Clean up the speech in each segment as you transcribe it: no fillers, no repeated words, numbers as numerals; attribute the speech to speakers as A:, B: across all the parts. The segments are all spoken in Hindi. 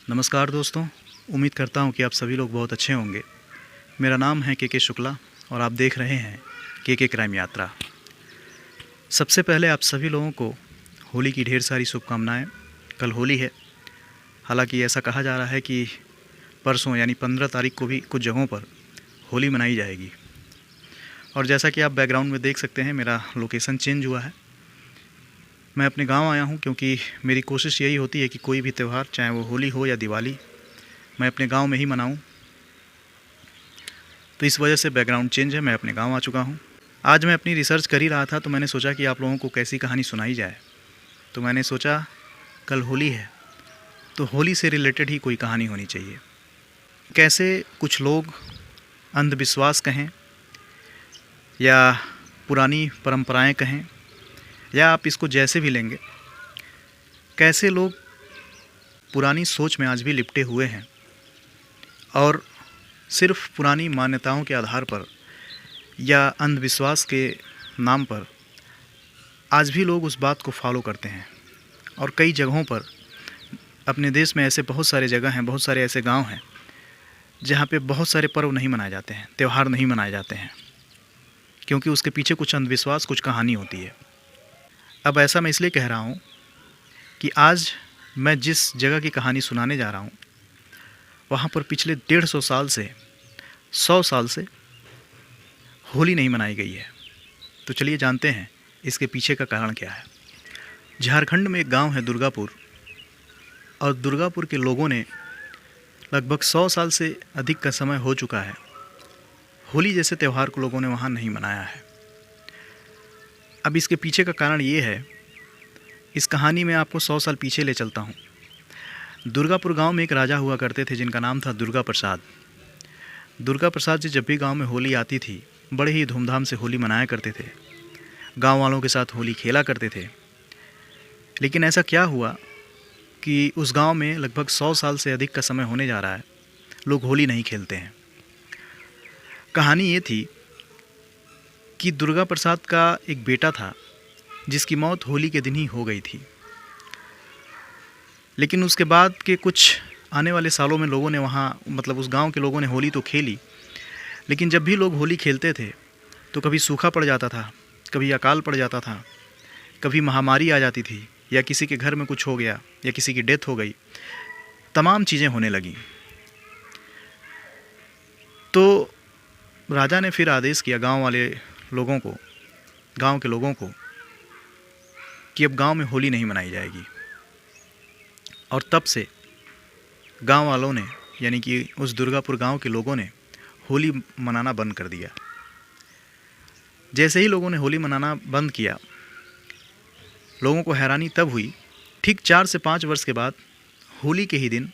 A: नमस्कार दोस्तों, उम्मीद करता हूँ कि आप सभी लोग बहुत अच्छे होंगे। मेरा नाम है के शुक्ला और आप देख रहे हैं के क्राइम यात्रा। सबसे पहले आप सभी लोगों को होली की ढेर सारी शुभकामनाएं। कल होली है। हालांकि ऐसा कहा जा रहा है कि परसों यानी 15 तारीख को भी कुछ जगहों पर होली मनाई जाएगी। और जैसा कि आप बैकग्राउंड में देख सकते हैं, मेरा लोकेशन चेंज हुआ है। मैं अपने गांव आया हूं क्योंकि मेरी कोशिश यही होती है कि कोई भी त्यौहार, चाहे वो होली हो या दिवाली, मैं अपने गांव में ही मनाऊं। तो इस वजह से बैकग्राउंड चेंज है, मैं अपने गांव आ चुका हूं। आज मैं अपनी रिसर्च कर ही रहा था तो मैंने सोचा कि आप लोगों को कैसी कहानी सुनाई जाए। तो मैंने सोचा कल होली है तो होली से रिलेटेड ही कोई कहानी होनी चाहिए। कैसे कुछ लोग अंधविश्वास कहें या पुरानी परंपराएं कहें या आप इसको जैसे भी लेंगे, कैसे लोग पुरानी सोच में आज भी लिपटे हुए हैं और सिर्फ पुरानी मान्यताओं के आधार पर या अंधविश्वास के नाम पर आज भी लोग उस बात को फॉलो करते हैं। और कई जगहों पर अपने देश में ऐसे बहुत सारे जगह हैं, बहुत सारे ऐसे गांव हैं जहां पे बहुत सारे पर्व नहीं मनाए जाते हैं, त्यौहार नहीं मनाए जाते हैं, क्योंकि उसके पीछे कुछ अंधविश्वास, कुछ कहानी होती है। अब ऐसा मैं इसलिए कह रहा हूँ कि आज मैं जिस जगह की कहानी सुनाने जा रहा हूँ वहाँ पर पिछले 150 साल से 100 साल से होली नहीं मनाई गई है। तो चलिए जानते हैं इसके पीछे का कारण क्या है। झारखंड में एक गांव है दुर्गापुर, और दुर्गापुर के लोगों ने लगभग 100 साल से अधिक का समय हो चुका है, होली जैसे त्यौहार को लोगों ने वहाँ नहीं मनाया है। अब इसके पीछे का कारण ये है, इस कहानी में आपको 100 साल पीछे ले चलता हूँ। दुर्गापुर गांव में एक राजा हुआ करते थे जिनका नाम था दुर्गा प्रसाद। दुर्गा प्रसाद जी जब भी गांव में होली आती थी बड़े ही धूमधाम से होली मनाया करते थे, गांव वालों के साथ होली खेला करते थे। लेकिन ऐसा क्या हुआ कि उस गांव में लगभग 100 साल से अधिक का समय होने जा रहा है, लोग होली नहीं खेलते हैं। कहानी ये थी कि दुर्गा प्रसाद का एक बेटा था जिसकी मौत होली के दिन ही हो गई थी। लेकिन उसके बाद के कुछ आने वाले सालों में लोगों ने वहाँ, मतलब उस गांव के लोगों ने होली तो खेली, लेकिन जब भी लोग होली खेलते थे तो कभी सूखा पड़ जाता था, कभी अकाल पड़ जाता था, कभी महामारी आ जाती थी, या किसी के घर में कुछ हो गया या किसी की डेथ हो गई, तमाम चीज़ें होने लगीं। तो राजा ने फिर आदेश किया गांव वाले लोगों को, गांव के लोगों को, कि अब गांव में होली नहीं मनाई जाएगी। और तब से गांव वालों ने, यानी कि उस दुर्गापुर गांव के लोगों ने होली मनाना बंद कर दिया। जैसे ही लोगों ने होली मनाना बंद किया, लोगों को हैरानी तब हुई, ठीक 4 से 5 वर्ष के बाद होली के ही दिन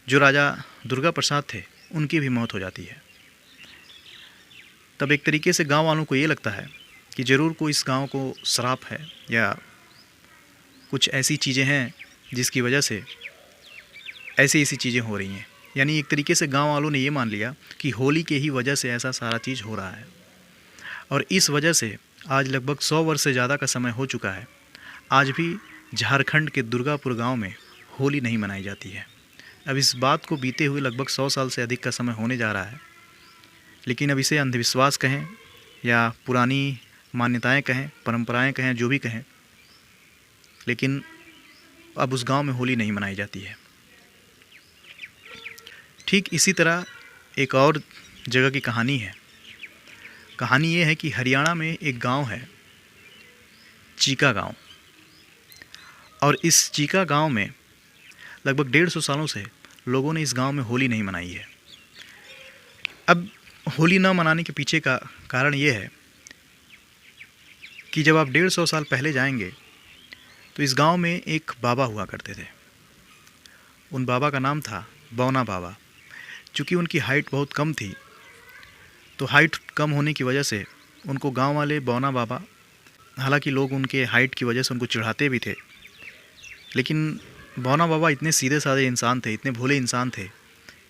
A: जो राजा दुर्गा प्रसाद थे उनकी भी मौत हो जाती है। तब एक तरीके से गांव वालों को ये लगता है कि ज़रूर कोई इस गांव को श्राप है या कुछ ऐसी चीज़ें हैं जिसकी वजह से ऐसी चीज़ें हो रही हैं। यानी एक तरीके से गांव वालों ने ये मान लिया कि होली के ही वजह से ऐसा सारा चीज़ हो रहा है। और इस वजह से आज लगभग 100 वर्ष से ज़्यादा का समय हो चुका है, आज भी झारखंड के दुर्गापुर गांव में होली नहीं मनाई जाती है। अब इस बात को बीते हुए लगभग 100 साल से अधिक का समय होने जा रहा है, लेकिन अब इसे अंधविश्वास कहें या पुरानी मान्यताएं कहें, परंपराएं कहें, जो भी कहें, लेकिन अब उस गांव में होली नहीं मनाई जाती है। ठीक इसी तरह एक और जगह की कहानी है। कहानी ये है कि हरियाणा में एक गांव है, चीका गांव, और इस चीका गांव में लगभग 150 सालों से लोगों ने इस गांव में होली नहीं मनाई है। अब होली न मनाने के पीछे का कारण ये है कि जब आप 150 साल पहले जाएंगे तो इस गांव में एक बाबा हुआ करते थे। उन बाबा का नाम था बौना बाबा। चूँकि उनकी हाइट बहुत कम थी, तो हाइट कम होने की वजह से उनको गांव वाले बौना बाबा, हालांकि लोग उनके हाइट की वजह से उनको चिढ़ाते भी थे, लेकिन बौना बाबा इतने सीधे साधे इंसान थे, इतने भोले इंसान थे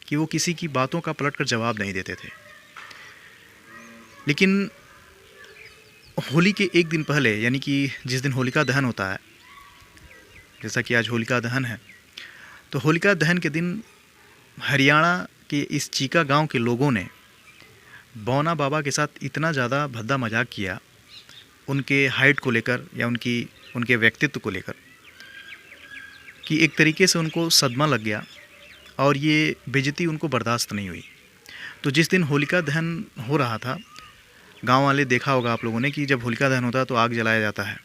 A: कि वो किसी की बातों का पलटकर जवाब नहीं देते थे। लेकिन होली के एक दिन पहले, यानी कि जिस दिन होलिका दहन होता है, जैसा कि आज होलिका दहन है, तो होलिका दहन के दिन हरियाणा के इस चीका गांव के लोगों ने बौना बाबा के साथ इतना ज़्यादा भद्दा मजाक किया, उनके हाइट को लेकर या उनके व्यक्तित्व को लेकर, कि एक तरीके से उनको सदमा लग गया और ये बेइज्जती उनको बर्दाश्त नहीं हुई। तो जिस दिन होलिका दहन हो रहा था, गांव वाले देखा होगा आप लोगों ने कि जब होलिका दहन होता है तो आग जलाया जाता है।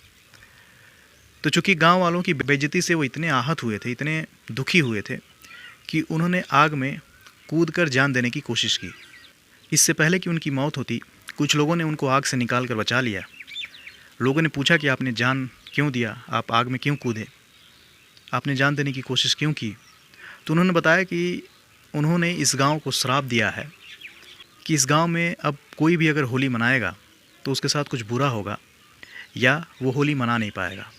A: तो चूँकि गांव वालों की बेइज्जती से वो इतने आहत हुए थे, इतने दुखी हुए थे कि उन्होंने आग में कूदकर जान देने की कोशिश की। इससे पहले कि उनकी मौत होती, कुछ लोगों ने उनको आग से निकाल कर बचा लिया। लोगों ने पूछा कि आपने जान क्यों दिया, आप आग में क्यों कूदे, आपने जान देने की कोशिश क्यों की? तो उन्होंने बताया कि उन्होंने इस गांव को श्राप दिया है कि इस गांव में अब कोई भी अगर होली मनाएगा तो उसके साथ कुछ बुरा होगा या वो होली मना नहीं पाएगा।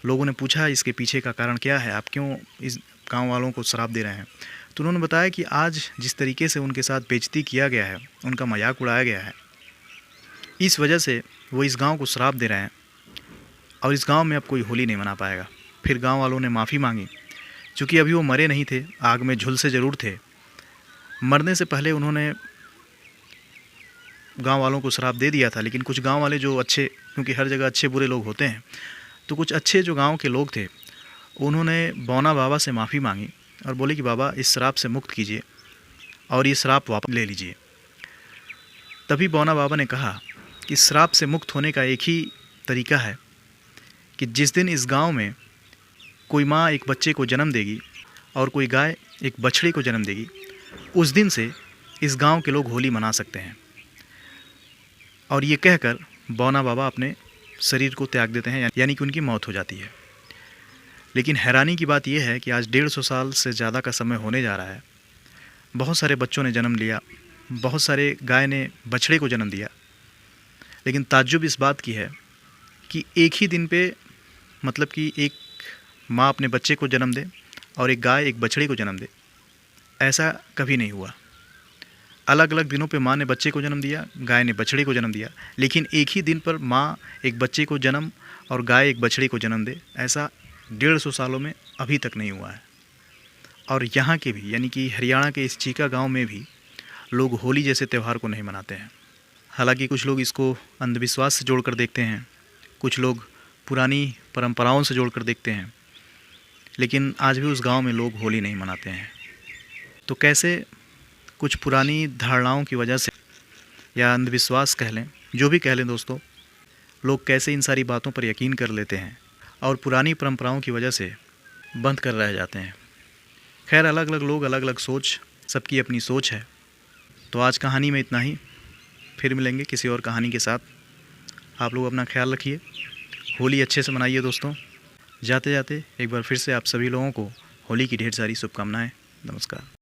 A: लोगों ने पूछा इसके पीछे का कारण क्या है, आप क्यों इस गांव वालों को श्राप दे रहे हैं? तो उन्होंने बताया कि आज जिस तरीके से उनके साथ बेइज्जती किया गया है, उनका मजाक उड़ाया गया है, इस वजह से वो इस गांव को श्राप दे रहे हैं और इस गांव में अब कोई होली नहीं मना पाएगा। फिर गांव वालों ने माफ़ी मांगी। चूँकि अभी वो मरे नहीं थे, आग में झुलसे ज़रूर थे। मरने से पहले उन्होंने गांव वालों को श्राप दे दिया था, लेकिन कुछ गांव वाले जो अच्छे, क्योंकि हर जगह अच्छे बुरे लोग होते हैं, तो कुछ अच्छे जो गांव के लोग थे उन्होंने बौना बाबा से माफ़ी मांगी और बोले कि बाबा इस श्राप से मुक्त कीजिए और ये श्राप वापस ले लीजिए। तभी बौना बाबा ने कहा कि श्राप से मुक्त होने का एक ही तरीका है कि जिस दिन इस गांव में कोई माँ एक बच्चे को जन्म देगी और कोई गाय एक बछड़े को जन्म देगी, उस दिन से इस गांव के लोग होली मना सकते हैं। और ये कहकर बौना बाबा अपने शरीर को त्याग देते हैं, यानी कि उनकी मौत हो जाती है। लेकिन हैरानी की बात यह है कि आज 150 साल से ज़्यादा का समय होने जा रहा है। बहुत सारे बच्चों ने जन्म लिया, बहुत सारे गाय ने बछड़े को जन्म दिया, लेकिन ताज्जुब इस बात की है कि एक ही दिन पे, मतलब कि एक माँ अपने बच्चे को जन्म दे और एक गाय एक बछड़े को जन्म दे, ऐसा कभी नहीं हुआ। अलग अलग दिनों पे माँ ने बच्चे को जन्म दिया, गाय ने बछड़े को जन्म दिया, लेकिन एक ही दिन पर माँ एक बच्चे को जन्म और गाय एक बछड़े को जन्म दे, ऐसा 150 सालों में अभी तक नहीं हुआ है। और यहाँ के भी, यानी कि हरियाणा के इस चीका गांव में भी लोग होली जैसे त्यौहार को नहीं मनाते हैं। हालांकि कुछ लोग इसको अंधविश्वास से जोड़कर देखते हैं, कुछ लोग पुरानी परंपराओं से जोड़कर देखते हैं, लेकिन आज भी उस गांव में लोग होली नहीं मनाते हैं। तो कैसे कुछ पुरानी धारणाओं की वजह से, या अंधविश्वास कह लें, जो भी कह लें दोस्तों, लोग कैसे इन सारी बातों पर यकीन कर लेते हैं और पुरानी परंपराओं की वजह से बंद कर रह जाते हैं। खैर, अलग अलग लोग, अलग अलग सोच, सबकी अपनी सोच है। तो आज कहानी में इतना ही, फिर मिलेंगे किसी और कहानी के साथ। आप लोग अपना ख्याल रखिए, होली अच्छे से मनाइए दोस्तों। जाते जाते एक बार फिर से आप सभी लोगों को होली की ढेर सारी शुभकामनाएं। नमस्कार।